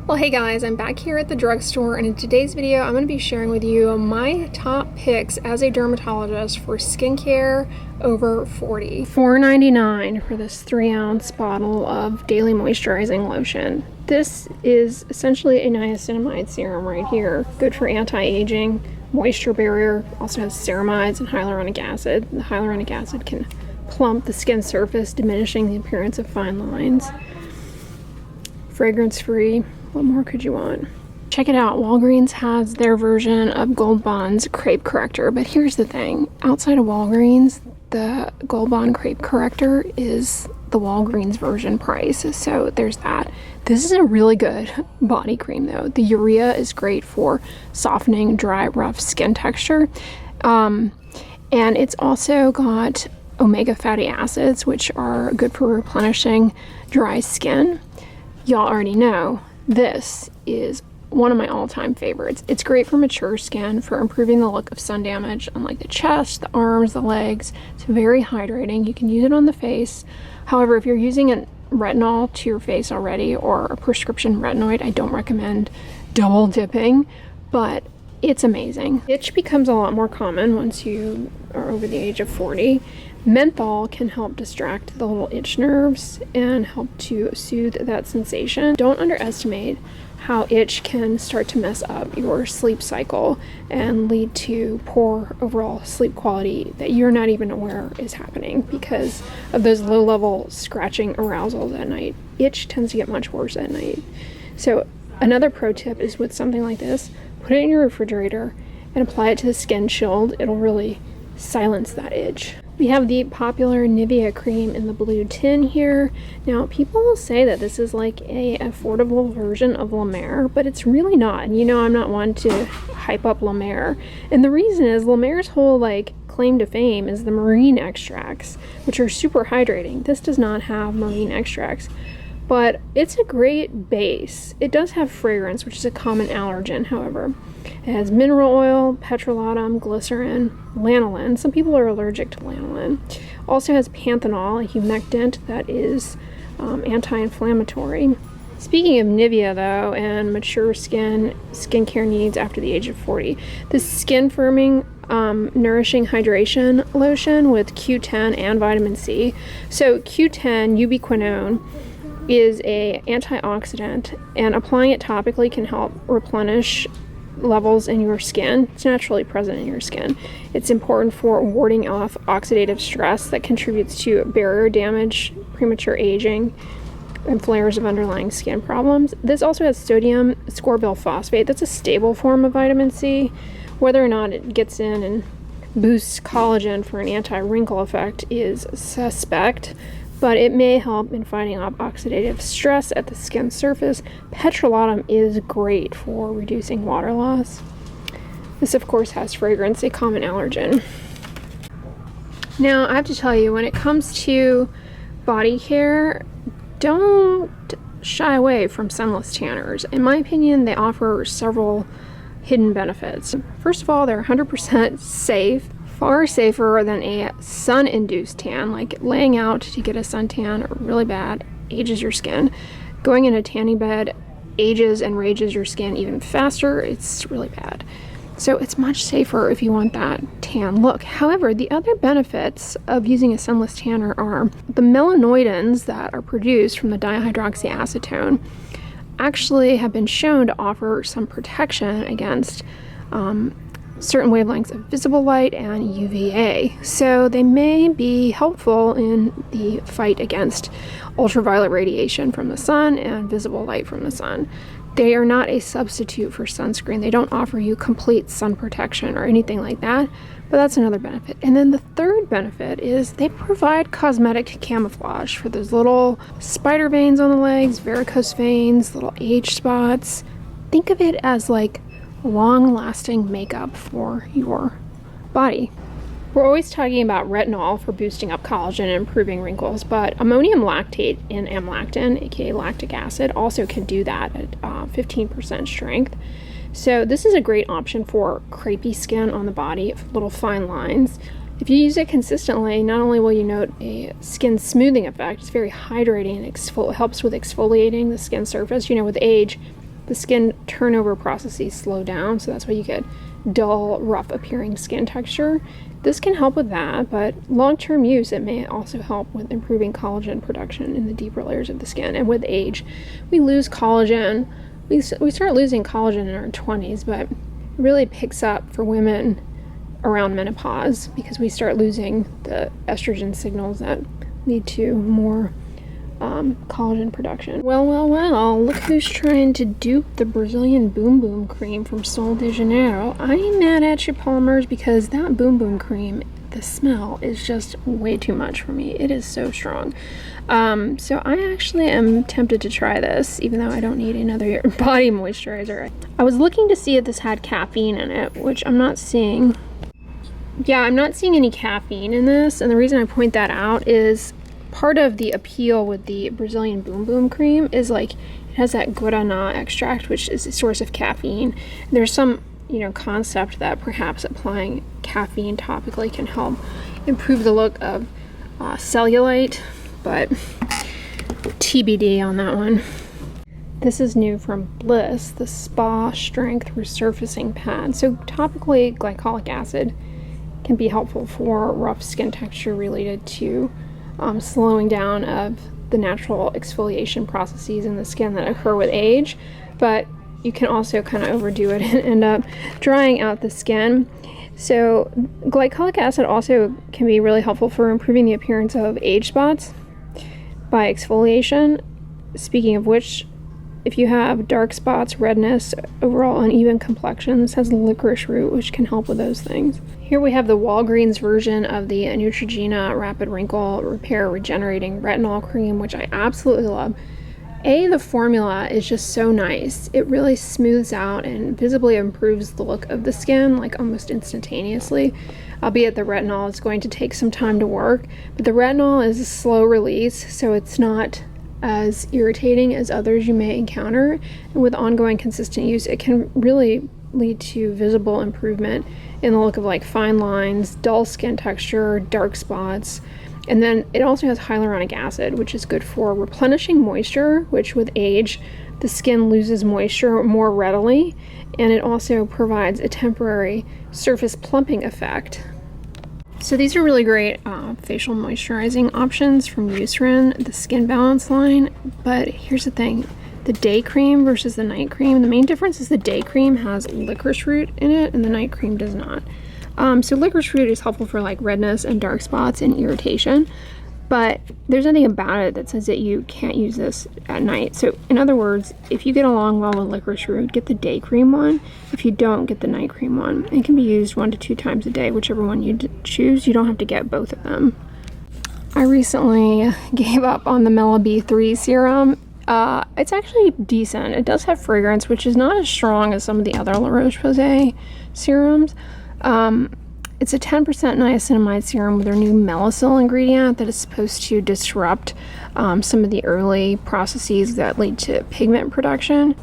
Well, hey guys, I'm back here at the drugstore, and in today's video I'm going to be sharing with you my top picks as a dermatologist for skincare over 40. $4.99 for this 3-ounce bottle of daily moisturizing lotion. This is essentially a niacinamide serum right here, good for anti-aging, moisture barrier, also has ceramides and hyaluronic acid. The hyaluronic acid can plump the skin surface, diminishing the appearance of fine lines. Fragrance-free. What more could you want? Check it out. Walgreens has their version of Gold Bond's Crepe Corrector, but here's the thing. Outside of Walgreens, the Gold Bond Crepe Corrector is the Walgreens version price, so there's that. This is a really good body cream though. The urea is great for softening dry, rough skin texture, and it's also got omega fatty acids, which are good for replenishing dry skin. Y'all already know this is one of my all-time favorites. It's great for mature skin, for improving the look of sun damage on like the chest, the arms, the legs. It's very hydrating. You can use it on the face. However, if you're using a retinol to your face already or a prescription retinoid, I don't recommend double dipping, but it's amazing. Itch becomes a lot more common once you are over the age of 40. Menthol can help distract the little itch nerves and help to soothe that sensation. Don't underestimate how itch can start to mess up your sleep cycle and lead to poor overall sleep quality that you're not even aware is happening because of those low-level scratching arousals at night. Itch tends to get much worse at night. So another pro tip is with something like this, put it in your refrigerator and apply it to the skin chilled. It'll really silence that itch. We have the popular Nivea cream in the blue tin here. Now, people will say that this is like a affordable version of La Mer, but it's really not. And you know, I'm not one to hype up La Mer. And the reason is La Mer's whole like claim to fame is the marine extracts, which are super hydrating. This does not have marine extracts, but it's a great base. It does have fragrance, which is a common allergen, however. It has mineral oil, petrolatum, glycerin, lanolin. Some people are allergic to lanolin. Also has panthenol, a humectant that is anti-inflammatory. Speaking of Nivea though, and mature skincare needs after the age of 40, this skin firming nourishing hydration lotion with Q10 and vitamin C. So Q10 ubiquinone is a antioxidant, and applying it topically can help replenish levels in your skin. It's naturally present in your skin. It's important for warding off oxidative stress that contributes to barrier damage, premature aging, and flares of underlying skin problems. This also has sodium ascorbyl phosphate. That's a stable form of vitamin C. Whether or not it gets in and boosts collagen for an anti-wrinkle effect is suspect, but it may help in fighting off oxidative stress at the skin surface. Petrolatum is great for reducing water loss. This, of course, has fragrance, a common allergen. Now, I have to tell you, when it comes to body care, don't shy away from sunless tanners. In my opinion, they offer several hidden benefits. First of all, they're 100% safe. Far safer than a sun-induced tan, like laying out to get a suntan really bad, ages your skin. Going in a tanning bed ages and rages your skin even faster. It's really bad. So it's much safer if you want that tan look. However, the other benefits of using a sunless tanner are the melanoidins that are produced from the dihydroxyacetone actually have been shown to offer some protection against certain wavelengths of visible light and UVA. So they may be helpful in the fight against ultraviolet radiation from the sun and visible light from the sun. They are not a substitute for sunscreen. They don't offer you complete sun protection or anything like that, but that's another benefit. And then the third benefit is they provide cosmetic camouflage for those little spider veins on the legs, varicose veins, little age spots. Think of it as like long-lasting makeup for your body. We're always talking about retinol for boosting up collagen and improving wrinkles, but ammonium lactate in amlactin, aka lactic acid, also can do that at 15% strength. So this is a great option for crepey skin on the body, little fine lines. If you use it consistently, not only will you note a skin smoothing effect, it's very hydrating and helps with exfoliating the skin surface. You know, with age, the skin turnover processes slow down, so that's why you get dull, rough appearing skin texture. This can help with that, but long-term use, it may also help with improving collagen production in the deeper layers of the skin. And with age, we lose collagen. We start losing collagen in our 20s, but it really picks up for women around menopause because we start losing the estrogen signals that lead to more collagen production. Well, look who's trying to dupe the Brazilian Boom Boom cream from Sol de Janeiro. I ain't mad at you, Palmers, because that Boom Boom cream, the smell is just way too much for me. It is so strong. So I actually am tempted to try this, even though I don't need another body moisturizer. I was looking to see if this had caffeine in it, which I'm not seeing. Yeah, I'm not seeing any caffeine in this, and the reason I point that out is part of the appeal with the Brazilian Boom Boom cream is like it has that guaraná extract, which is a source of caffeine. There's some, concept that perhaps applying caffeine topically can help improve the look of cellulite, but TBD on that one. This is new from Bliss, the Spa Strength Resurfacing Pad. So topically, glycolic acid can be helpful for rough skin texture related to slowing down of the natural exfoliation processes in the skin that occur with age, but you can also kind of overdo it and end up drying out the skin. So glycolic acid also can be really helpful for improving the appearance of age spots by exfoliation. Speaking of which, if you have dark spots, redness, overall uneven complexion, this has licorice root, which can help with those things. Here we have the Walgreens version of the Neutrogena Rapid Wrinkle Repair Regenerating Retinol Cream, which I absolutely love. The formula is just so nice. It really smooths out and visibly improves the look of the skin, like almost instantaneously. Albeit the retinol is going to take some time to work, but the retinol is a slow release, so it's not as irritating as others you may encounter. And with ongoing consistent use, it can really lead to visible improvement in the look of like fine lines, dull skin texture, dark spots. And then it also has hyaluronic acid, which is good for replenishing moisture, which with age, the skin loses moisture more readily. And it also provides a temporary surface plumping effect. So these are really great facial moisturizing options from Eucerin, the Skin Balance line. But here's the thing, the day cream versus the night cream. The main difference is the day cream has licorice root in it and the night cream does not. So licorice root is helpful for like redness and dark spots and irritation, but there's nothing about it that says that you can't use this at night. So in other words, if you get along well with licorice root, get the day cream one. If you don't, get the night cream one. It can be used 1 to 2 times a day, whichever one you choose. You don't have to get both of them. I recently gave up on the Mela B3 serum. It's actually decent. It does have fragrance, which is not as strong as some of the other La Roche-Posay serums. It's a 10% niacinamide serum with their new Melasil ingredient that is supposed to disrupt some of the early processes that lead to pigment production.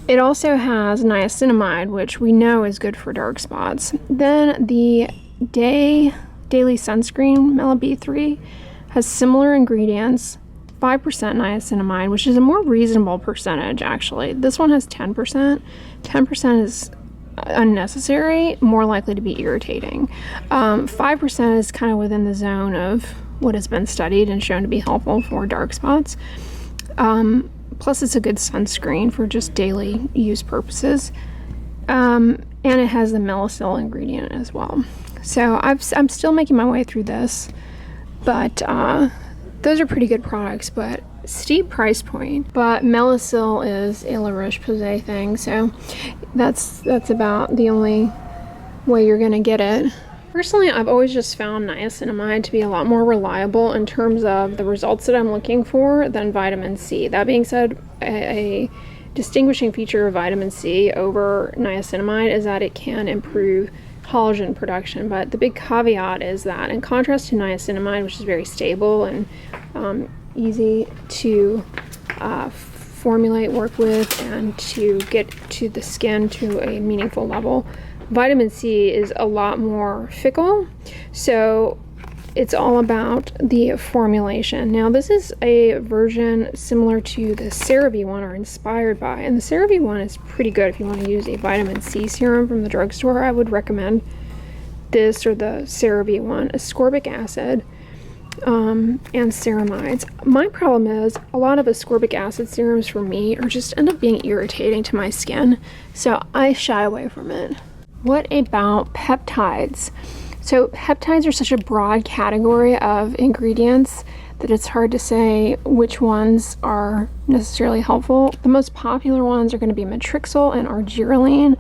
It also has niacinamide, which we know is good for dark spots. Then the daily sunscreen Mela B3 has similar ingredients, 5% niacinamide, which is a more reasonable percentage actually. This one has 10%. 10% is unnecessary, more likely to be irritating. 5% is kind of within the zone of what has been studied and shown to be helpful for dark spots. Plus it's a good sunscreen for just daily use purposes. And it has the Melasil ingredient as well. So I'm still making my way through this, but those are pretty good products, but steep price point. But Melasil is a La Roche-Posay thing, so that's about the only way you're gonna get it. Personally, I've always just found niacinamide to be a lot more reliable in terms of the results that I'm looking for than vitamin C. That being said, a distinguishing feature of vitamin C over niacinamide is that it can improve collagen production, but the big caveat is that in contrast to niacinamide, which is very stable and easy to formulate, work with, and to get to the skin to a meaningful level, vitamin C is a lot more fickle. So it's all about the formulation. Now, this is a version similar to the CeraVe one, or inspired by, and the CeraVe one is pretty good if you want to use a vitamin C serum from the drugstore. I would recommend this or the CeraVe one. Ascorbic acid and ceramides. My problem is a lot of ascorbic acid serums for me are just end up being irritating to my skin, so I shy away from it. What about peptides? So peptides are such a broad category of ingredients that it's hard to say which ones are necessarily helpful. The most popular ones are going to be matrixyl and argireline,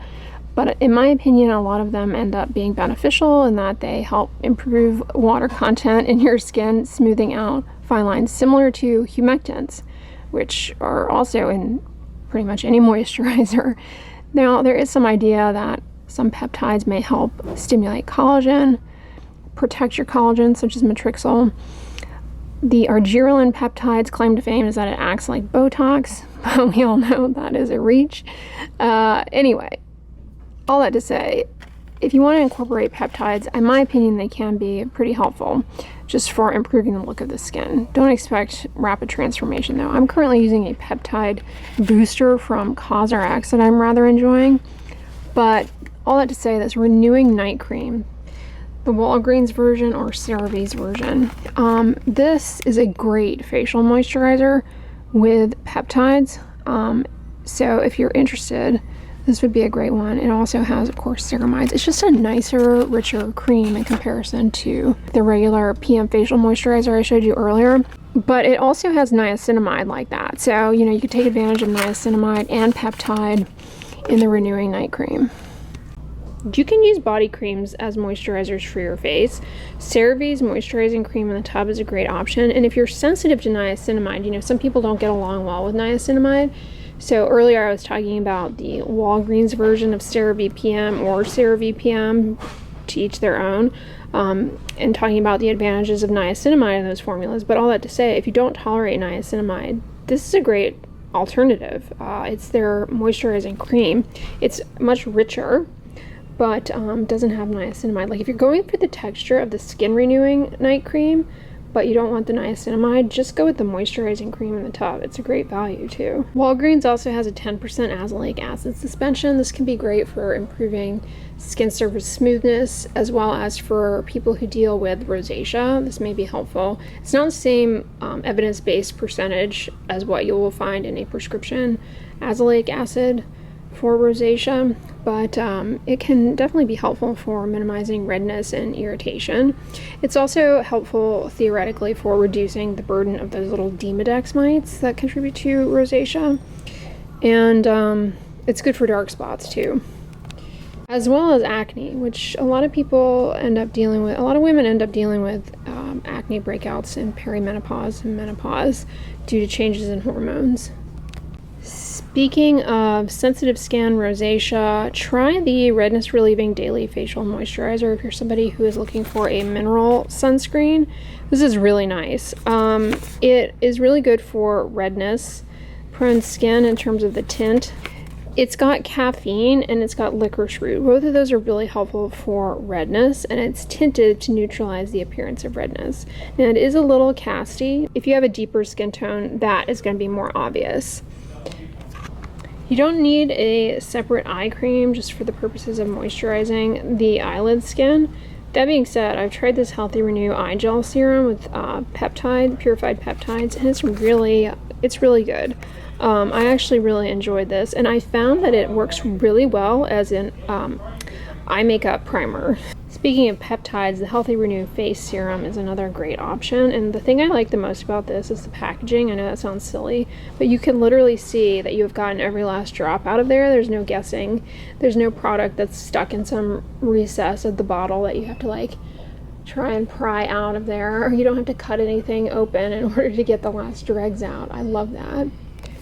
but in my opinion, a lot of them end up being beneficial in that they help improve water content in your skin, smoothing out fine lines, similar to humectants, which are also in pretty much any moisturizer. Now, there is some idea that some peptides may help stimulate collagen, protect your collagen, such as matrixyl. The argireline peptide's claim to fame is that it acts like Botox, but we all know that is a reach. Anyway, all that to say, if you want to incorporate peptides, in my opinion, they can be pretty helpful just for improving the look of the skin. Don't expect rapid transformation though. I'm currently using a peptide booster from CosRx that I'm rather enjoying, but all that to say, this renewing night cream, the Walgreens version or CeraVe's version, this is a great facial moisturizer with peptides. So if you're interested, this would be a great one. It also has, of course, ceramides. It's just a nicer, richer cream in comparison to the regular PM facial moisturizer I showed you earlier. But it also has niacinamide like that. So, you know, you could take advantage of niacinamide and peptide in the renewing night cream. You can use body creams as moisturizers for your face. CeraVe's moisturizing cream in the tub is a great option. And if you're sensitive to niacinamide, you know, some people don't get along well with niacinamide. So earlier I was talking about the Walgreens version of CeraVe PM or CeraVe PM, to each their own, and talking about the advantages of niacinamide in those formulas. But all that to say, if you don't tolerate niacinamide, this is a great alternative. It's their moisturizing cream. It's much richer, but doesn't have niacinamide. Like if you're going for the texture of the skin renewing night cream, but you don't want the niacinamide, just go with the moisturizing cream in the tub. It's a great value too. Walgreens also has a 10% azelaic acid suspension. This can be great for improving skin surface smoothness, as well as for people who deal with rosacea. This may be helpful. It's not the same evidence-based percentage as what you will find in a prescription azelaic acid for rosacea, but it can definitely be helpful for minimizing redness and irritation. It's also helpful theoretically for reducing the burden of those little Demodex mites that contribute to rosacea, and it's good for dark spots too, as well as acne, which a lot of people end up dealing with. A lot of women end up dealing with acne breakouts in perimenopause and menopause due to changes in hormones. Speaking of sensitive skin, rosacea, try the redness relieving daily facial moisturizer if you're somebody who is looking for a mineral sunscreen. This is really nice. It is really good for redness prone skin in terms of the tint. It's got caffeine and it's got licorice root. Both of those are really helpful for redness, and it's tinted to neutralize the appearance of redness. Now it is a little casty. If you have a deeper skin tone, that is going to be more obvious. You don't need a separate eye cream just for the purposes of moisturizing the eyelid skin. That being said, I've tried this Healthy Renew eye gel serum with purified peptides, and it's really good. I actually really enjoyed this, and I found that it works really well as an eye makeup primer. Speaking of peptides, the Healthy Renew face serum is another great option, and the thing I like the most about this is the packaging. I know that sounds silly, but you can literally see that you have gotten every last drop out of there. There's no guessing. There's no product that's stuck in some recess of the bottle that you have to like try and pry out of there, or you don't have to cut anything open in order to get the last dregs out. I love that.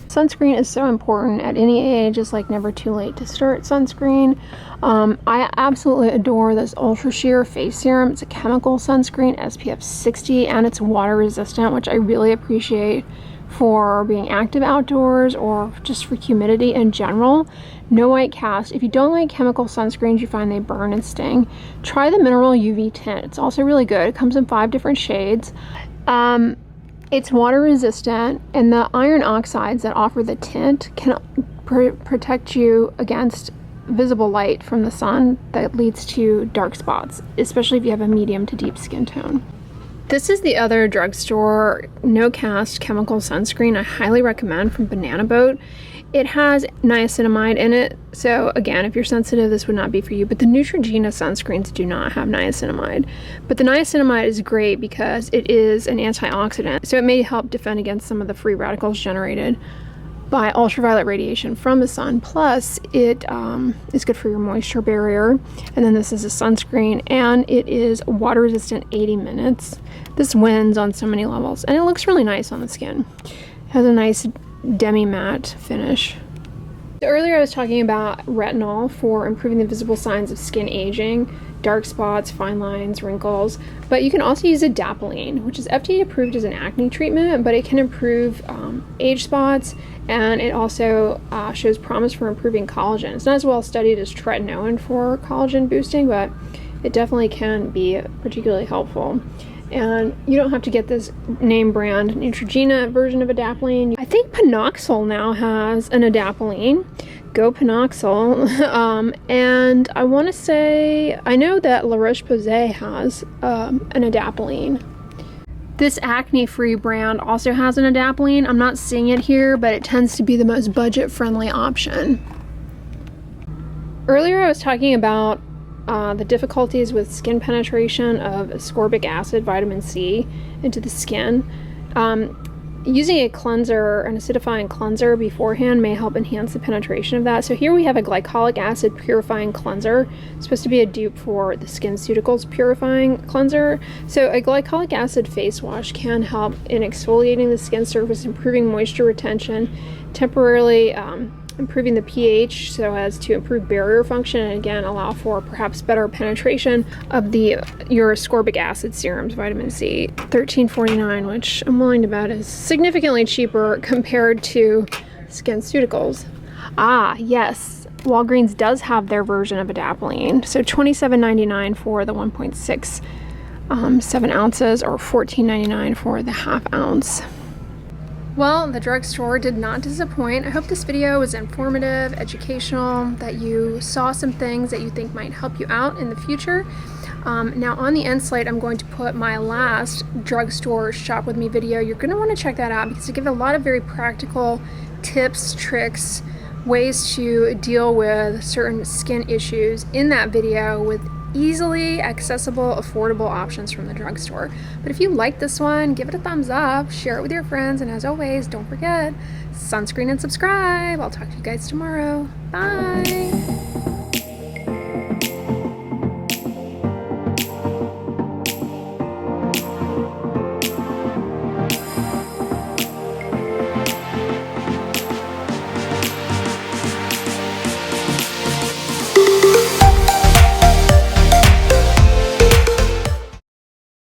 Sunscreen is so important at any age. It's like never too late to start sunscreen. I absolutely adore this Ultra Sheer Face Serum. It's a chemical sunscreen, SPF 60, and it's water resistant, which I really appreciate for being active outdoors or just for humidity in general. No white cast. If you don't like chemical sunscreens you find they burn and sting, try the mineral UV tint. It's also really good. It comes in 5 different shades. It's water resistant, and the iron oxides that offer the tint can protect you against visible light from the sun that leads to dark spots, especially if you have a medium to deep skin tone. This is the other Drugstore no cast chemical sunscreen I highly recommend, from Banana Boat. It has niacinamide in it, so again, if you're sensitive, this would not be for you, but the Neutrogena sunscreens do not have niacinamide. But the niacinamide is great because it is an antioxidant, so it may help defend against some of the free radicals generated by ultraviolet radiation from the sun. Plus, it is good for your moisture barrier. And then this is a sunscreen, and it is water resistant 80 minutes. This wins on so many levels, and it looks really nice on the skin. It has a nice demi-matte finish. So earlier I was talking about retinol for improving the visible signs of skin aging, dark spots, fine lines, wrinkles, but you can also use adapalene, which is FDA approved as an acne treatment, but it can improve age spots, and it also shows promise for improving collagen. It's not as well studied as tretinoin for collagen boosting, but it definitely can be particularly helpful. And you don't have to get this name brand Neutrogena version of adapalene. I think Panoxyl now has an adapalene. Go Panoxyl. And I want to say, I know that La Roche-Posay has an adapalene. This acne-free brand also has an adapalene. I'm not seeing it here, but it tends to be the most budget-friendly option. Earlier I was talking about the difficulties with skin penetration of ascorbic acid, vitamin C, into the skin. Using a cleanser, an acidifying cleanser beforehand may help enhance the penetration of that. So here we have a glycolic acid purifying cleanser. It's supposed to be a dupe for the SkinCeuticals purifying cleanser. So a glycolic acid face wash can help in exfoliating the skin surface, improving moisture retention, temporarily improving the pH so as to improve barrier function, and again allow for perhaps better penetration of your ascorbic acid serums, vitamin C. $13.49, which I'm willing to bet is significantly cheaper compared to SkinCeuticals. Ah, yes, Walgreens does have their version of adapalene. So $27.99 for the 1.67 ounces, or $14.99 for the half ounce. Well, the Drugstore did not disappoint. I hope this video was informative, educational, that you saw some things that you think might help you out in the future. Now on the end slate, I'm going to put my last Drugstore Shop With Me video. You're going to want to check that out because I give a lot of very practical tips, tricks, ways to deal with certain skin issues in that video with easily accessible, affordable options from the drugstore. But if you like this one, give it a thumbs up, share it with your friends, and as always, don't forget, sunscreen and subscribe. I'll talk to you guys tomorrow. Bye!